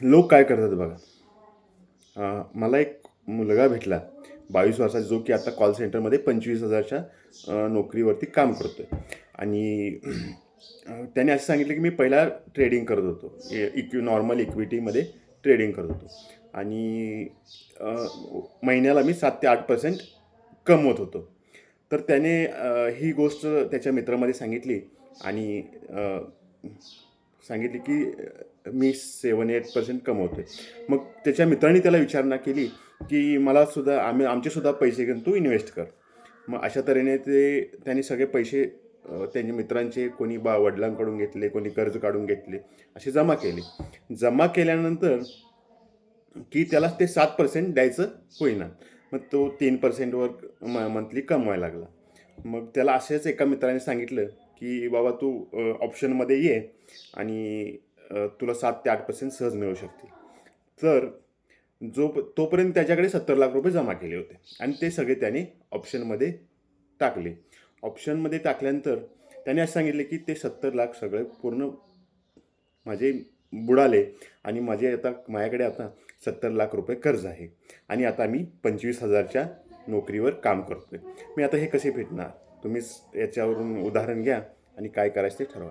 लोक काय करतात बघा. मला एक मुलगा भेटला 22 वर्षाचा, जो की आता कॉल सेंटरमध्ये 25,000च्या नोकरीवरती काम करतो आहे. आणि त्याने असं सांगितलं की मी पहिला ट्रेडिंग करत होतो, नॉर्मल इक्विटीमध्ये ट्रेडिंग करत होतो. आणि महिन्याला मी 7 ते 8% कमवत होतो. तर त्याने ही गोष्ट त्याच्या मित्रामध्ये सांगितली. आणि सांगितली की मी 7-8% कमवतो आहे. मग त्याच्या मित्रांनी त्याला विचारणा केली की मलासुद्धा आमचेसुद्धा पैसे घेऊन तू इन्व्हेस्ट कर. मग अशा तऱ्हेने त्यांनी सगळे पैसे त्यांच्या मित्रांचे कोणी वडिलांकडून घेतले, कोणी कर्ज काढून घेतले, असे जमा केले. जमा केल्यानंतर की त्याला ते 7% द्यायचं होईना. मग तो 3%वर मंथली कमवायला लागला. मग त्याला असेच एका मित्राने सांगितलं की बाबा तू ऑप्शनमध्ये ये आणि तुला 7 ते 8% सहज मिळू शकतील. तर तोपर्यंत त्याच्याकडे 70 लाख रुपये जमा केले होते आणि ते सगळे त्याने ऑप्शनमध्ये टाकले. ऑप्शनमध्ये टाकल्यानंतर त्याने असं सांगितले की ते 70 लाख सगळे पूर्ण माझे बुडाले आणि माझ्याकडे आता 70 लाख रुपये कर्ज आहे आणि आता मी 25,000च्या नोकरीवर काम करतो आहे. मी आता हे कसे भेटणार? तुम्हीच याच्यावरून उदाहरण घ्या आणि काय करायचं ते ठरवा.